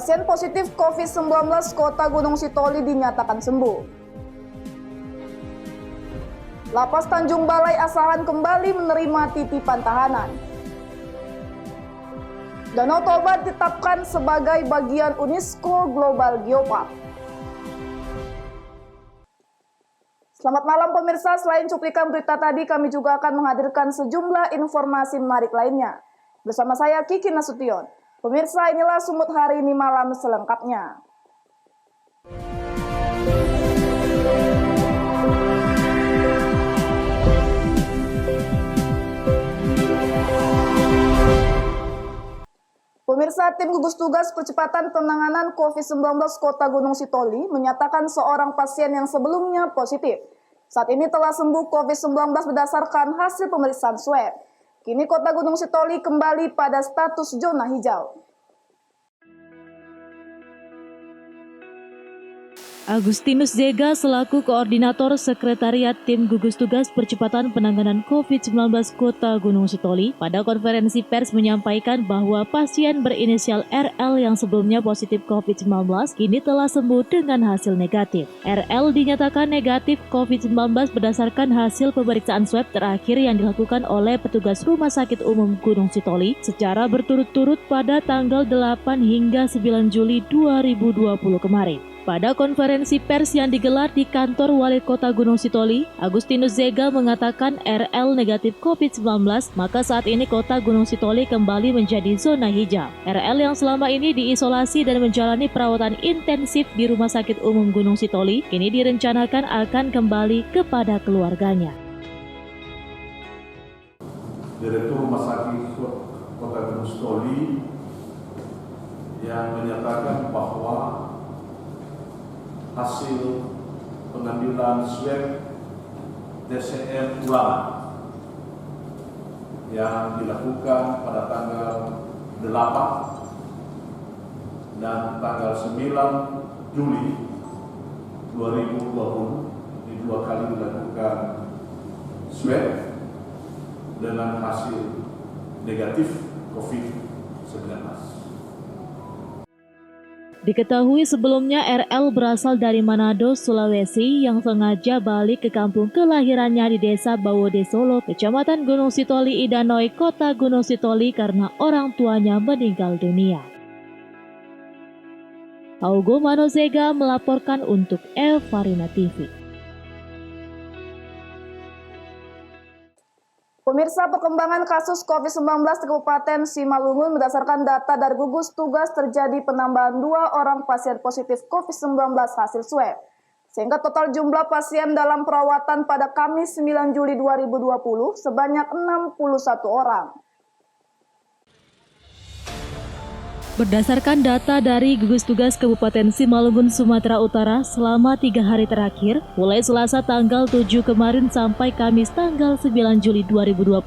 Pasien positif COVID-19 Kota Gunung Sitoli dinyatakan sembuh. Lapas Tanjung Balai Asahan kembali menerima titipan tahanan. Danau Toba ditetapkan sebagai bagian UNESCO Global Geopark. Selamat malam pemirsa, selain cuplikan berita tadi, kami juga akan menghadirkan sejumlah informasi menarik lainnya. Bersama saya Kiki Nasution. Pemirsa, inilah Sumut hari ini malam selengkapnya. Pemirsa, tim gugus tugas percepatan penanganan COVID-19 Kota Gunung Sitoli menyatakan seorang pasien yang sebelumnya positif saat ini telah sembuh COVID-19 berdasarkan hasil pemeriksaan swab. Kini Kota Gunung Sitoli kembali pada status zona hijau. Agustinus Zega selaku Koordinator Sekretariat Tim Gugus Tugas Percepatan Penanganan COVID-19 Kota Gunung Sitoli pada konferensi pers menyampaikan bahwa pasien berinisial RL yang sebelumnya positif COVID-19 kini telah sembuh dengan hasil negatif. RL dinyatakan negatif COVID-19 berdasarkan hasil pemeriksaan swab terakhir yang dilakukan oleh petugas Rumah Sakit Umum Gunung Sitoli secara berturut-turut pada tanggal 8 hingga 9 Juli 2020 kemarin. Pada konferensi pers yang digelar di kantor Wali Kota Gunung Sitoli, Agustinus Zega mengatakan RL negatif COVID-19, maka saat ini Kota Gunung Sitoli kembali menjadi zona hijau. RL yang selama ini diisolasi dan menjalani perawatan intensif di Rumah Sakit Umum Gunung Sitoli, kini direncanakan akan kembali kepada keluarganya. Direktur Rumah Sakit Kota Gunung Sitoli yang menyatakan bahwa hasil pengambilan swab TCM ulang yang dilakukan pada tanggal 8 dan tanggal 9 Juli 2020 di dua kali dilakukan swab dengan hasil negatif COVID-19. Diketahui sebelumnya RL berasal dari Manado, Sulawesi yang sengaja balik ke kampung kelahirannya di Desa Bawode Solo, Kecamatan Gunung Sitoli, Idanoi, Kota Gunung Sitoli karena orang tuanya meninggal dunia. Augo Manozega melaporkan untuk Elvarina TV. Pemirsa, perkembangan kasus COVID-19 di Kabupaten Simalungun berdasarkan data dari gugus tugas terjadi penambahan 2 orang pasien positif COVID-19 hasil swab. Sehingga total jumlah pasien dalam perawatan pada Kamis 9 Juli 2020 sebanyak 61 orang. Berdasarkan data dari gugus tugas Kabupaten Simalungun, Sumatera Utara, selama 3 hari terakhir, mulai Selasa tanggal 7 kemarin sampai Kamis tanggal 9 Juli 2020,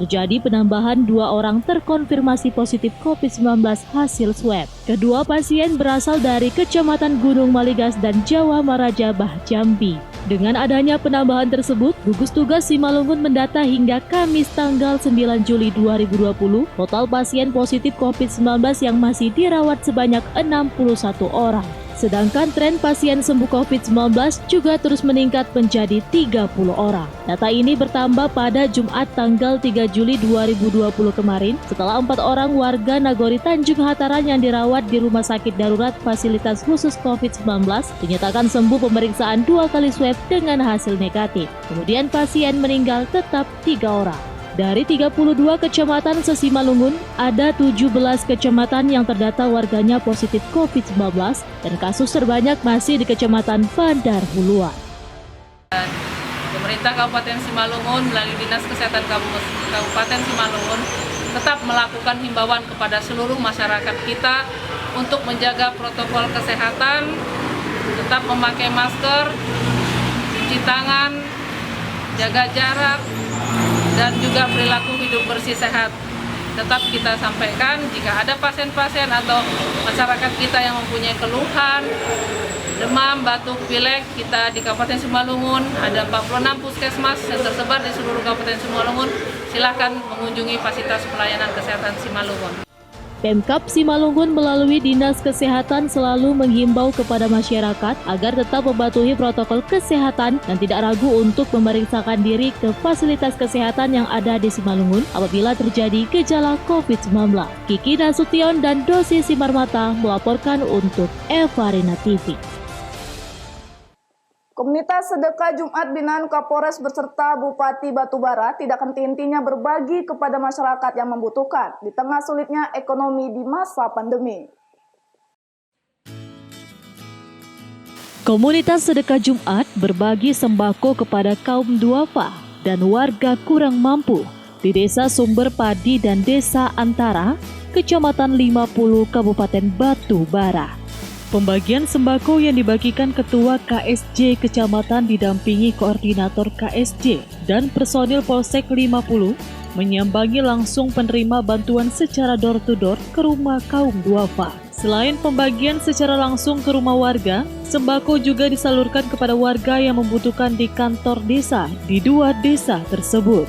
terjadi penambahan 2 orang terkonfirmasi positif COVID-19 hasil swab. Kedua pasien berasal dari Kecamatan Gunung Maligas dan Jawa Maraja, Jambi. Dengan adanya penambahan tersebut, gugus tugas Simalungun mendata hingga Kamis tanggal 9 Juli 2020, total pasien positif COVID-19 yang masih dirawat sebanyak 61 orang. Sedangkan tren pasien sembuh COVID-19 juga terus meningkat menjadi 30 orang. Data ini bertambah pada Jumat tanggal 3 Juli 2020 kemarin setelah 4 orang warga Nagori Tanjung Hataran yang dirawat di Rumah Sakit Darurat Fasilitas Khusus COVID-19 dinyatakan sembuh pemeriksaan 2 kali swab dengan hasil negatif. Kemudian pasien meninggal tetap 3 orang. Dari 32 kecamatan se-Simalungun, ada 17 kecamatan yang terdata warganya positif COVID-19 dan kasus terbanyak masih di Kecamatan Bandar Huluan. Pemerintah Kabupaten Simalungun melalui Dinas Kesehatan Kabupaten Simalungun tetap melakukan himbauan kepada seluruh masyarakat kita untuk menjaga protokol kesehatan, tetap memakai masker, cuci tangan, jaga jarak, dan juga perilaku hidup bersih sehat. Tetap kita sampaikan jika ada pasien-pasien atau masyarakat kita yang mempunyai keluhan, demam, batuk, pilek, kita di Kabupaten Simalungun ada 46 puskesmas yang tersebar di seluruh Kabupaten Simalungun. Silahkan mengunjungi fasilitas pelayanan kesehatan Simalungun. Pemkab Simalungun melalui Dinas Kesehatan selalu menghimbau kepada masyarakat agar tetap mematuhi protokol kesehatan dan tidak ragu untuk memeriksakan diri ke fasilitas kesehatan yang ada di Simalungun apabila terjadi gejala COVID-19. Kiki Nasution dan Dosi Simarmata melaporkan untuk Eva Rina TV. Komunitas Sedekah Jumat binaan Kapolres beserta Bupati Batubara tidak henti-hentinya berbagi kepada masyarakat yang membutuhkan di tengah sulitnya ekonomi di masa pandemi. Komunitas Sedekah Jumat berbagi sembako kepada kaum duafa dan warga kurang mampu di Desa Sumber Padi dan Desa Antara, Kecamatan 50, Kabupaten Batubara. Pembagian sembako yang dibagikan Ketua KSJ Kecamatan didampingi Koordinator KSJ dan personil Polsek 50 menyambangi langsung penerima bantuan secara door-to-door ke rumah kaum duafa. Selain pembagian secara langsung ke rumah warga, sembako juga disalurkan kepada warga yang membutuhkan di kantor desa di 2 desa tersebut.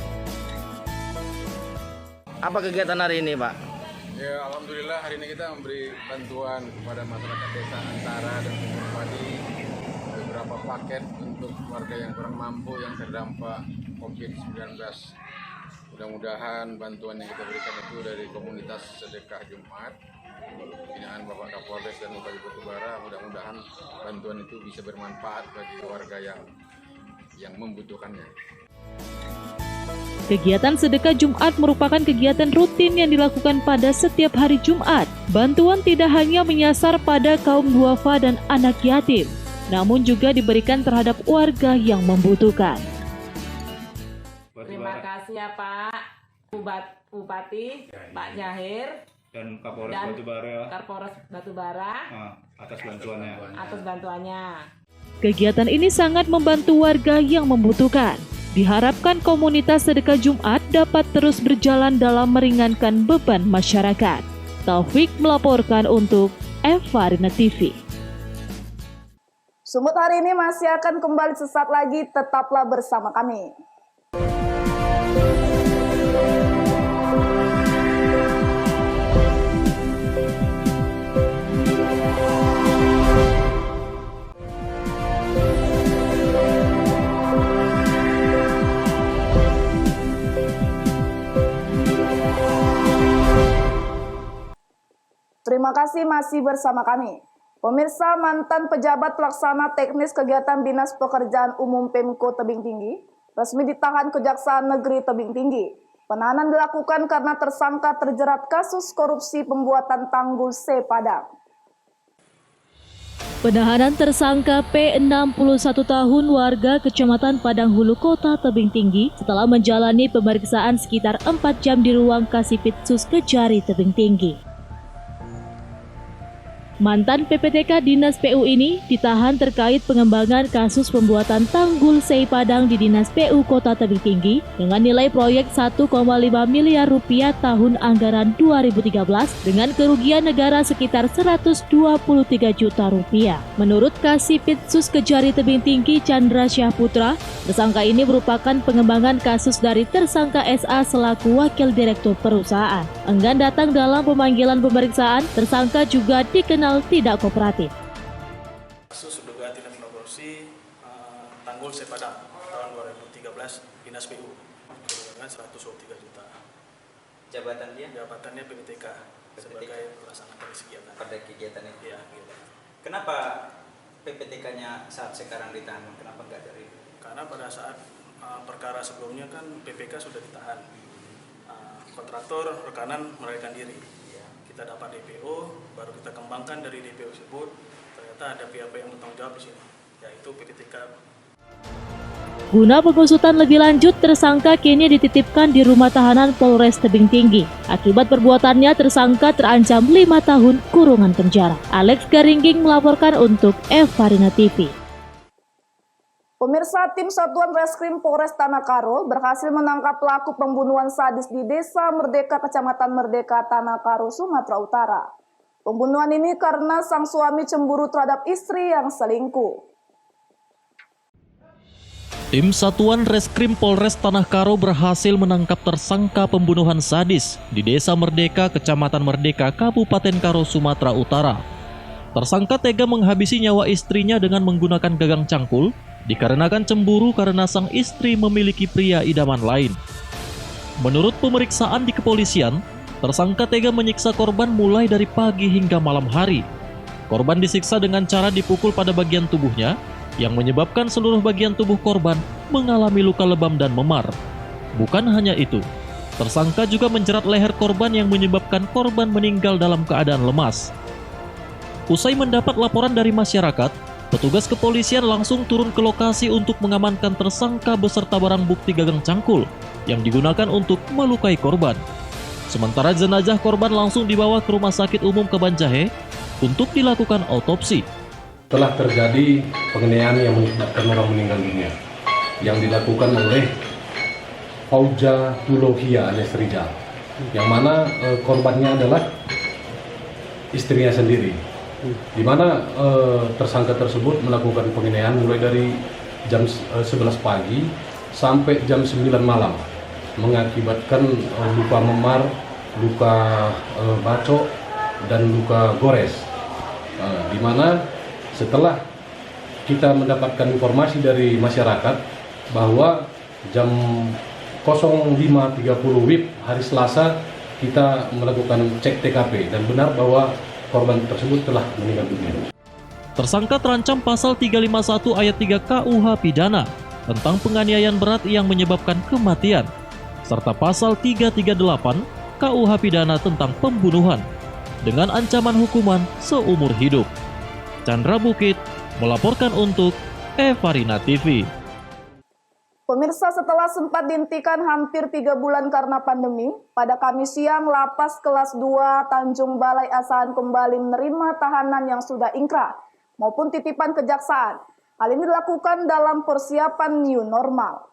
Apa kegiatan hari ini, Pak? Ya, alhamdulillah hari ini kita memberi bantuan kepada masyarakat desa Antara dan Sumber Padi beberapa paket untuk warga yang kurang mampu yang terdampak COVID-19. Mudah-mudahan bantuan yang kita berikan itu dari komunitas Sedekah Jumat binaan Bapak Kapolres dan Bupati Batubara. Mudah-mudahan bantuan itu bisa bermanfaat bagi warga yang membutuhkannya. Kegiatan sedekah Jumat merupakan kegiatan rutin yang dilakukan pada setiap hari Jumat. Bantuan tidak hanya menyasar pada kaum duafa dan anak yatim, namun juga diberikan terhadap warga yang membutuhkan. Terima kasih ya Pak Bupati, Pak Jahir, dan Kapolres Batubara atas bantuannya. Kegiatan ini sangat membantu warga yang membutuhkan. Diharapkan komunitas sedekah Jumat dapat terus berjalan dalam meringankan beban masyarakat. Taufik melaporkan untuk Eva Rina TV. Sumut hari ini masih akan kembali sesaat lagi, tetaplah bersama kami. Terima kasih masih bersama kami. Pemirsa, mantan pejabat pelaksana teknis kegiatan Dinas Pekerjaan Umum Pemko Tebing Tinggi resmi ditahan Kejaksaan Negeri Tebing Tinggi. Penahanan dilakukan karena tersangka terjerat kasus korupsi pembuatan tanggul C Padang. Penahanan tersangka P 61 tahun warga Kecamatan Padang Hulu Kota Tebing Tinggi setelah menjalani pemeriksaan sekitar 4 jam di ruang Kasipitsus Kejari Tebing Tinggi. Mantan PPTK Dinas PU ini ditahan terkait pengembangan kasus pembuatan tanggul C Padang di Dinas PU Kota Tebing Tinggi dengan nilai proyek 1,5 miliar rupiah tahun anggaran 2013 dengan kerugian negara sekitar 123 juta rupiah. Menurut Kasipitsus Kejari Tebing Tinggi Chandra Syahputra, tersangka ini merupakan pengembangan kasus dari tersangka SA selaku wakil direktur perusahaan. Enggan datang dalam pemanggilan pemeriksaan, tersangka juga dikenal tidak kooperatif. Kasus dugaan tindak pidana korupsi tanggul C Padang tahun 2013 Dinas PU dengan 123 juta. Jabatannya PPTK sebagai pelaksana kegiatan. Pada kegiatan itu. Ya, gitu. Kenapa PPTK-nya saat sekarang ditahan? Kenapa enggak dari? Karena pada saat perkara sebelumnya kan PPK sudah ditahan. Kontraktor rekanan melarikan diri. Kita dapat DPO, baru kita kembangkan dari DPO tersebut. Ternyata ada pihak-pihak yang bertanggung jawab di sini, yaitu PPTK. Guna pengusutan lebih lanjut, tersangka kini dititipkan di rumah tahanan Polres Tebing Tinggi. Akibat perbuatannya, tersangka terancam 5 tahun kurungan penjara. Alex Garingging melaporkan untuk Eva Rina TV. Pemirsa, tim Satuan Reskrim Polres Tanah Karo berhasil menangkap pelaku pembunuhan sadis di Desa Merdeka, Kecamatan Merdeka, Tanah Karo, Sumatera Utara. Pembunuhan ini karena sang suami cemburu terhadap istri yang selingkuh. Tim Satuan Reskrim Polres Tanah Karo berhasil menangkap tersangka pembunuhan sadis di Desa Merdeka, Kecamatan Merdeka, Kabupaten Karo, Sumatera Utara. Tersangka tega menghabisi nyawa istrinya dengan menggunakan gagang cangkul dikarenakan cemburu karena sang istri memiliki pria idaman lain. Menurut pemeriksaan di kepolisian, tersangka tega menyiksa korban mulai dari pagi hingga malam hari. Korban disiksa dengan cara dipukul pada bagian tubuhnya, yang menyebabkan seluruh bagian tubuh korban mengalami luka lebam dan memar. Bukan hanya itu, tersangka juga menjerat leher korban yang menyebabkan korban meninggal dalam keadaan lemas. Usai mendapat laporan dari masyarakat, petugas kepolisian langsung turun ke lokasi untuk mengamankan tersangka beserta barang bukti gagang cangkul yang digunakan untuk melukai korban. Sementara jenazah korban langsung dibawa ke Rumah Sakit Umum Kebanjahe untuk dilakukan autopsi. Telah terjadi penganiayaan yang menyebabkan orang meninggal dunia yang dilakukan oleh Fauja Tulohia alias Rijal, yang mana korbannya adalah istrinya sendiri, di mana tersangka tersebut melakukan penganiayaan mulai dari jam 11 pagi sampai jam 9 malam, mengakibatkan luka memar, luka bacok, dan luka gores, di mana setelah kita mendapatkan informasi dari masyarakat bahwa jam 05.30 WIB hari Selasa kita melakukan cek TKP dan benar bahwa korban tersebut telah meninggal dunia. Tersangka terancam pasal 351 ayat 3 KUH pidana tentang penganiayaan berat yang menyebabkan kematian, serta pasal 338 KUH pidana tentang pembunuhan dengan ancaman hukuman seumur hidup. Chandra Bukit melaporkan untuk Evarina TV. Pemirsa, setelah sempat dihentikan hampir 3 bulan karena pandemi, pada Kamis siang Lapas Kelas 2 Tanjung Balai Asahan kembali menerima tahanan yang sudah ingkrah maupun titipan kejaksaan. Hal ini dilakukan dalam persiapan new normal.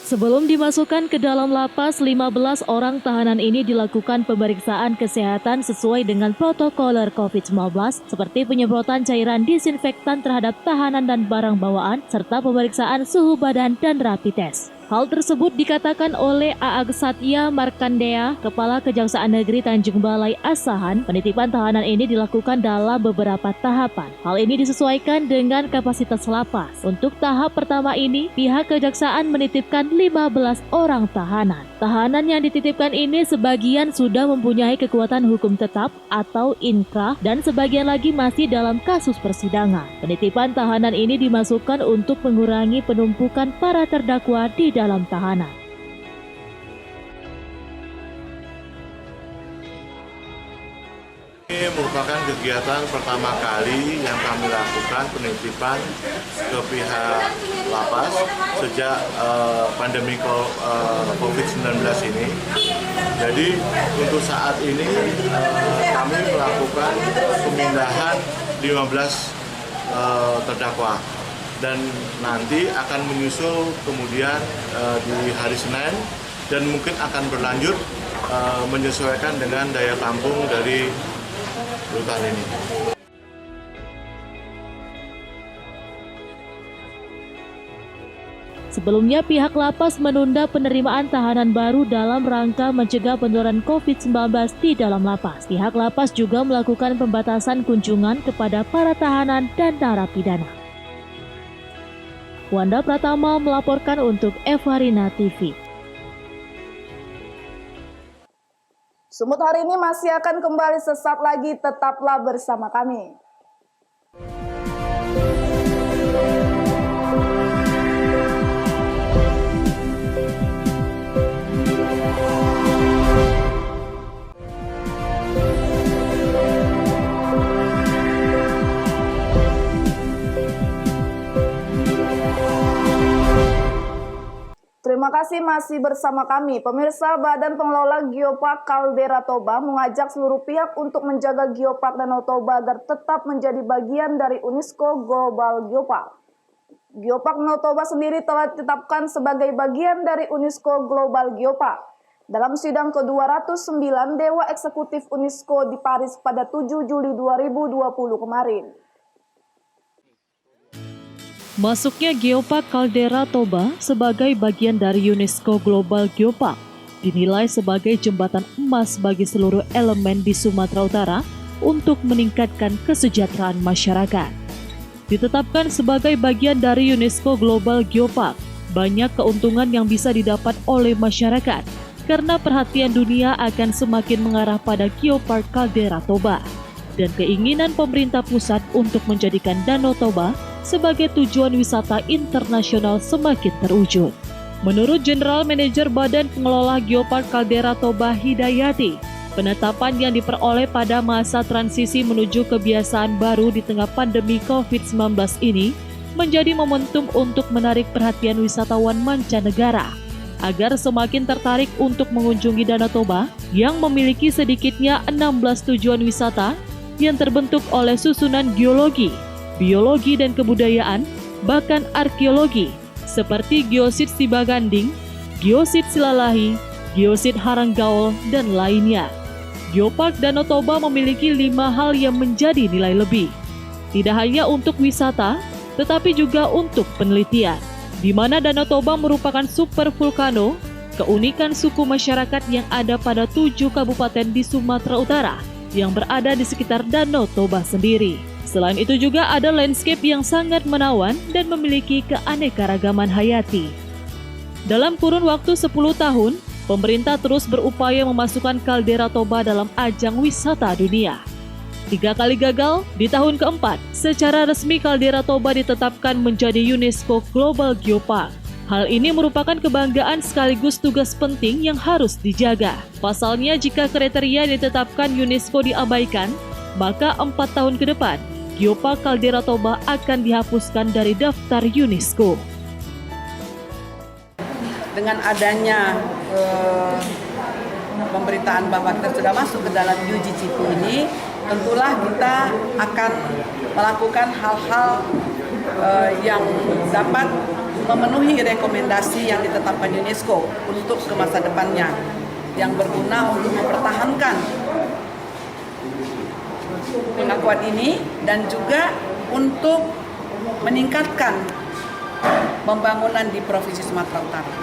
Sebelum dimasukkan ke dalam lapas, 15 orang tahanan ini dilakukan pemeriksaan kesehatan sesuai dengan protokoler COVID-19 seperti penyemprotan cairan disinfektan terhadap tahanan dan barang bawaan serta pemeriksaan suhu badan dan rapid test. Hal tersebut dikatakan oleh Aag Satya Markandea, Kepala Kejaksaan Negeri Tanjung Balai Asahan. Penitipan tahanan ini dilakukan dalam beberapa tahapan. Hal ini disesuaikan dengan kapasitas lapas. Untuk tahap pertama ini, pihak kejaksaan menitipkan 15 orang tahanan. Tahanan yang dititipkan ini sebagian sudah mempunyai kekuatan hukum tetap atau inkrah dan sebagian lagi masih dalam kasus persidangan. Penitipan tahanan ini dimasukkan untuk mengurangi penumpukan para terdakwa di dalam tahanan. Ini merupakan kegiatan pertama kali yang kami lakukan penitipan ke pihak lapas sejak pandemi COVID-19 ini. Jadi untuk saat ini kami melakukan pemindahan 15 terdakwa. Dan nanti akan menyusul kemudian di hari Senin dan mungkin akan berlanjut menyesuaikan dengan daya tampung dari rutan ini. Sebelumnya pihak lapas menunda penerimaan tahanan baru dalam rangka mencegah penularan COVID-19 di dalam lapas. Pihak lapas juga melakukan pembatasan kunjungan kepada para tahanan dan narapidana. Wanda Pratama melaporkan untuk Evarina TV. Sumut hari ini masih akan kembali sesaat lagi, tetaplah bersama kami. Terima kasih masih bersama kami. Pemirsa, Badan Pengelola Geopark Caldera Toba mengajak seluruh pihak untuk menjaga Geopark Danau Toba agar tetap menjadi bagian dari UNESCO Global Geopark. Geopark Danau Toba sendiri telah ditetapkan sebagai bagian dari UNESCO Global Geopark dalam sidang ke-209 Dewa Eksekutif UNESCO di Paris pada 7 Juli 2020 kemarin. Masuknya Geopark Caldera Toba sebagai bagian dari UNESCO Global Geopark dinilai sebagai jembatan emas bagi seluruh elemen di Sumatera Utara untuk meningkatkan kesejahteraan masyarakat. Ditetapkan sebagai bagian dari UNESCO Global Geopark, banyak keuntungan yang bisa didapat oleh masyarakat karena perhatian dunia akan semakin mengarah pada Geopark Caldera Toba dan keinginan pemerintah pusat untuk menjadikan Danau Toba sebagai tujuan wisata internasional semakin terwujud. Menurut General Manager Badan Pengelola Geopark Caldera Toba Hidayati, penetapan yang diperoleh pada masa transisi menuju kebiasaan baru di tengah pandemi COVID-19 ini menjadi momentum untuk menarik perhatian wisatawan mancanegara agar semakin tertarik untuk mengunjungi Danau Toba yang memiliki sedikitnya 16 tujuan wisata yang terbentuk oleh susunan geologi, biologi dan kebudayaan, bahkan arkeologi, seperti Geosit Sibaganding, Geosit Silalahi, Geosit Haranggaol, dan lainnya. Geopark Danau Toba memiliki 5 hal yang menjadi nilai lebih. Tidak hanya untuk wisata, tetapi juga untuk penelitian, di mana Danau Toba merupakan super vulkano, keunikan suku masyarakat yang ada pada 7 kabupaten di Sumatera Utara yang berada di sekitar Danau Toba sendiri. Selain itu juga ada landscape yang sangat menawan dan memiliki keanekaragaman hayati. Dalam kurun waktu 10 tahun, pemerintah terus berupaya memasukkan Caldera Toba dalam ajang wisata dunia. 3 kali gagal, di tahun keempat, secara resmi Caldera Toba ditetapkan menjadi UNESCO Global Geopark. Hal ini merupakan kebanggaan sekaligus tugas penting yang harus dijaga. Pasalnya, jika kriteria yang ditetapkan UNESCO diabaikan, maka 4 tahun ke depan, Geopark Caldera Toba akan dihapuskan dari daftar UNESCO. Dengan adanya pemberitaan bahwa kita sudah masuk ke dalam UGCP ini, tentulah kita akan melakukan hal-hal yang dapat memenuhi rekomendasi yang ditetapkan UNESCO untuk ke masa depannya, yang berguna untuk mempertahankan pengakuan ini dan juga untuk meningkatkan pembangunan di Provinsi Sumatera Utara.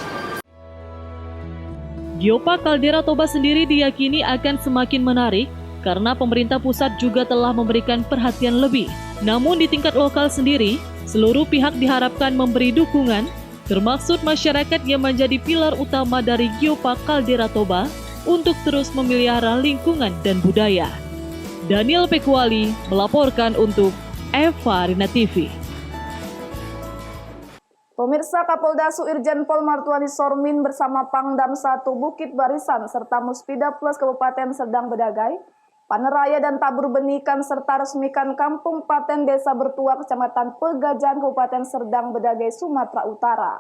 Geopark Caldera Toba sendiri diyakini akan semakin menarik karena pemerintah pusat juga telah memberikan perhatian lebih. Namun di tingkat lokal sendiri, seluruh pihak diharapkan memberi dukungan, termasuk masyarakat yang menjadi pilar utama dari Geopark Caldera Toba untuk terus memelihara lingkungan dan budaya. Daniel Pekuali melaporkan untuk Eva Rina TV. Pemirsa, Kapolda Irjen Pol Martuani Sormin bersama Pangdam 1 Bukit Barisan serta Muspida Plus Kabupaten Serdang Bedagai, Paneraya dan Tabur Benikan serta resmikan Kampung Paten Desa Bertua Kecamatan Pegajan Kabupaten Serdang Bedagai, Sumatera Utara.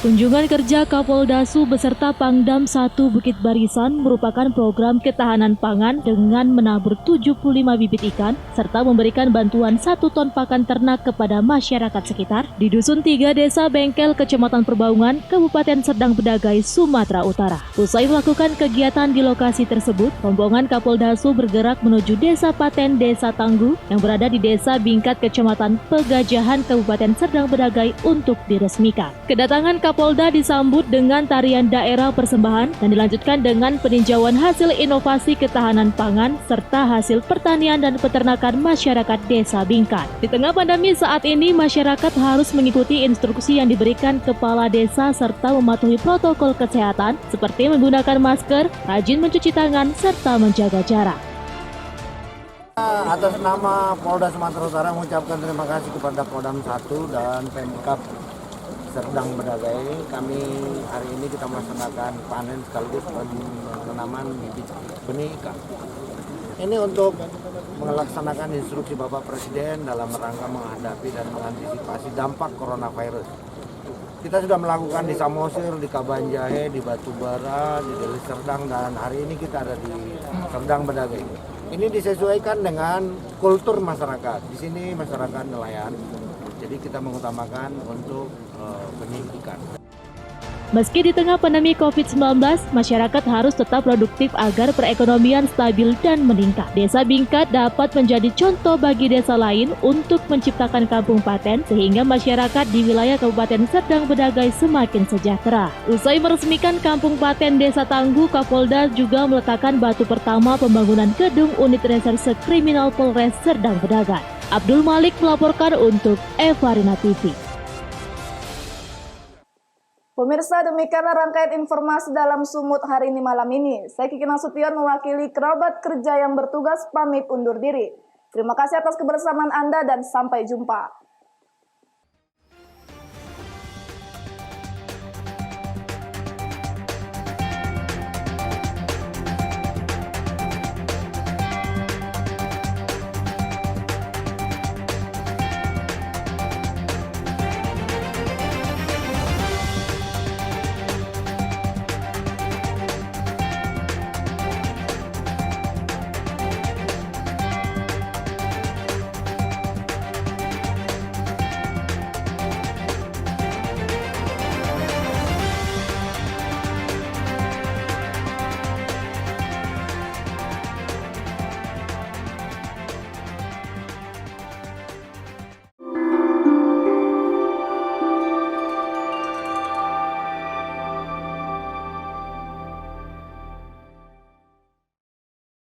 Kunjungan kerja Kapolda beserta Pangdam 1 Bukit Barisan merupakan program ketahanan pangan dengan menabur 75 bibit ikan serta memberikan bantuan 1 ton pakan ternak kepada masyarakat sekitar di Dusun 3 Desa Bengkel, Kecamatan Perbaungan, Kabupaten Serdang Bedagai, Sumatera Utara. Usai melakukan kegiatan di lokasi tersebut, rombongan Kapolda bergerak menuju Desa Paten Desa Tangguh yang berada di Desa Bingkat, Kecamatan Pegajahan, Kabupaten Serdang Bedagai untuk diresmikan. Kedatangan Kapolda disambut dengan tarian daerah persembahan dan dilanjutkan dengan peninjauan hasil inovasi ketahanan pangan serta hasil pertanian dan peternakan masyarakat Desa Bingkat. Di tengah pandemi saat ini, masyarakat harus mengikuti instruksi yang diberikan kepala desa serta mematuhi protokol kesehatan seperti menggunakan masker, rajin mencuci tangan, serta menjaga jarak. Atas nama Polda Sumatera Utara mengucapkan terima kasih kepada Kodam 1 dan Pemkab Serdang Bedagai. Kami hari ini kita melaksanakan panen sekaligus penanaman bibit benih ikan. Ini untuk melaksanakan instruksi Bapak Presiden dalam rangka menghadapi dan mengantisipasi dampak coronavirus. Kita sudah melakukan di Samosir, di Kabanjahe, di Batubara, di Deli Serdang, dan hari ini kita ada di Serdang Bedagai. Ini disesuaikan dengan kultur masyarakat. Di sini masyarakat nelayan. Jadi kita mengutamakan untuk benih ikan. Meski di tengah pandemi COVID-19, masyarakat harus tetap produktif agar perekonomian stabil dan meningkat. Desa Bingkat dapat menjadi contoh bagi desa lain untuk menciptakan kampung paten sehingga masyarakat di wilayah Kabupaten Serdang Bedagai semakin sejahtera. Usai meresmikan kampung paten Desa Tangguh, Kapolda juga meletakkan batu pertama pembangunan gedung unit reserse kriminal Polres Serdang Bedagai. Abdul Malik melaporkan untuk Evarina TV. Pemirsa, demikianlah rangkaian informasi dalam Sumut hari ini malam ini. Saya Kiki Nasution mewakili kerabat kerja yang bertugas pamit undur diri. Terima kasih atas kebersamaan Anda dan sampai jumpa.